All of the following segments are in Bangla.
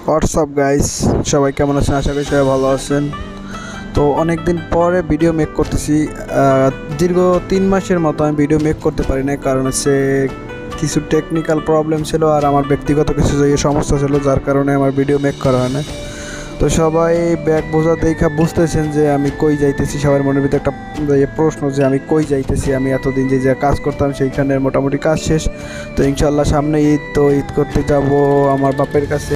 হোয়াটসঅ্যাপ গাইস, সবাই কেমন আছেন? আশা করি সবাই ভালো আছেন। তো অনেক দিন পরে ভিডিও মেক করতেছি। দীর্ঘ 3 মাসের মতো আমি ভিডিও মেক করতে পারি না, কারণ হচ্ছে কিছু টেকনিক্যাল প্রবলেম ছিল আর আমার ব্যক্তিগত কিছু সমস্যা ছিল, যার কারণে আমার ভিডিও মেক করা হয় না। তো সবাই ব্যাগ বোঝা দেখা বুঝতেছেন যে আমি কই যাইতেছি। সবার মনের ভিতরে একটা প্রশ্ন যে আমি কই যাইতেছি। আমি এতদিন যে কাজ করতাম সেইখানে মোটামুটি কাজ শেষ। তো ইনশাল্লাহ সামনে ঈদ, তো ঈদ করতে যাব আমার বাপের কাছে।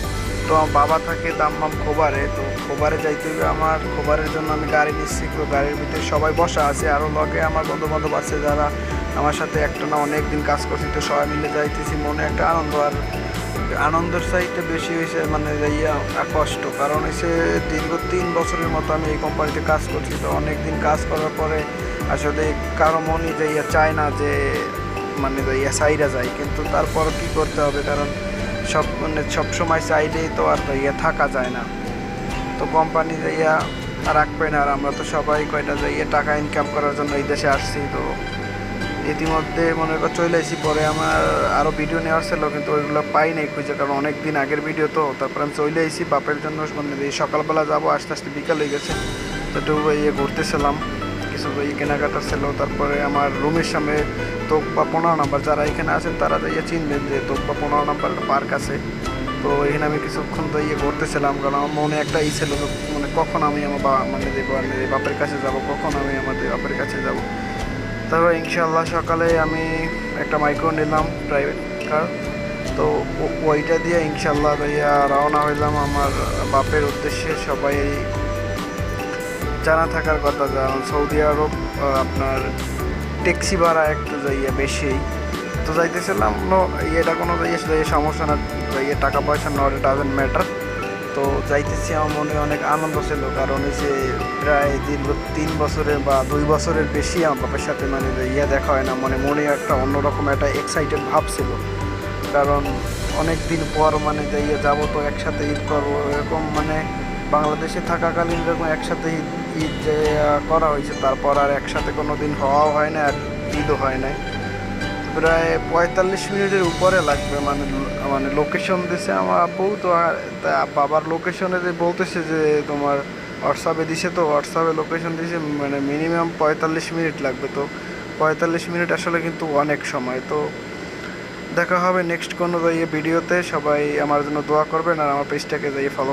তো আমার বাবা থাকে দাম্মাম খোবারে, তো খোবারে যাইতে হবে আমার। খোবারের জন্য আমি গাড়ি নিচ্ছি, তো গাড়ির ভিতরে সবাই বসা আছে, আরও লগে আমার বন্ধু বান্ধব আছে যারা আমার সাথে একটা না অনেক দিন কাজ করছি। তো সবাই মিলে যাইতেছি, মনে একটা আনন্দ। আর আনন্দের চাইতে বেশি হয়েছে মানে যাইয়া কষ্ট, কারণ হচ্ছে দীর্ঘ 3 বছরের মতো আমি এই কোম্পানিতে কাজ করছি। তো অনেক দিন কাজ করার পরে আসলে কারো মনই যাইয়া চায় না যে মানে যাইয়া সাইরা যায়, কিন্তু তারপর কি করতে হবে, কারণ সব সময় চাইলেই তো আর যাইয়া থাকা যায় না। তো কোম্পানি যাইয়া রাখবে না, আর আমরা তো সবাই কয়টা যাইয়া টাকা ইনকাম করার জন্য এই দেশে আসছি। তো ইতিমধ্যে মনে কর চলে আসি, পরে আমার আরও ভিডিও নেওয়ার ছিল, কিন্তু ওইগুলো পাই নাই খুঁজে, কারণ অনেক দিন আগের ভিডিও। তো তারপরে আমি চলে আসি বাপের জন্য, মানে এই সকালবেলা যাবো, আস্তে আস্তে বিকাল হয়ে গেছে। তো একটু ঘুরতেছিলাম, কিছু কেনাকাটা ছিল। তারপরে আমার রুমের সামনে তোকবা 15 নম্বর, যারা এখানে আছেন তারা যাইয়া চিনবেন যে তোকবা 15 নম্বর পার্ক আছে। তো এখানে আমি কিছুক্ষণ তো ঘুরতেছিলাম, কারণ আমার মনে একটা ছিল মানে কখন আমি আমার মানে বাপের কাছে যাব, কখন আমি আমাদের বাপের কাছে যাব। তারপর ইনশাল্লাহ সকালে আমি একটা মাইক্রো নিলাম, প্রাইভেট কার। তো ওইটা দিয়ে ইনশাল্লাহ ভাইয়া রওনা হইলাম আমার বাপের উদ্দেশ্যে। সবাই জানা থাকার কথা, যেমন সৌদি আরব আপনার ট্যাক্সি ভাড়া একটু যাইয়া বেশি। তো যাইতেছিলাম এটা কোনো সমস্যা না, টাকা পয়সা নট ইট ডাজেন্ট ম্যাটার। তো যাইতেছি, আমার মনে অনেক আনন্দ ছিল, কারণ প্রায় দীর্ঘ 3 বছরের বা 2 বছরের বেশি আমার বাপের সাথে মানে দেখা হয় না। মনে একটা অন্যরকম একটা এক্সাইটেড ভাব ছিল, কারণ অনেক দিন পর মানে যাবো, তো একসাথে ঈদ করবো এরকম, মানে বাংলাদেশে থাকাকালীন এরকম একসাথে ঈদ যে করা হয়েছে, তারপর আর একসাথে কোনো দিন হওয়াও হয় না, আর ঈদও হয় না। প্রায় 45 মিনিটের উপরে লাগবে, মানে মানে লোকেশন দিছে আমার আব্বু। তো বাবার লোকেশনে যে বলতেছে যে তোমার হোয়াটসঅ্যাপে দিছে, তো হোয়াটসঅ্যাপে লোকেশন দিছে মানে মিনিমাম 45 মিনিট লাগবে। তো 45 মিনিট আসলে কিন্তু অনেক সময়। তো দেখা হবে নেক্সট কোনো ভিডিওতে। সবাই আমার জন্য দোয়া করবেন আর আমার পেজটাকে ফলো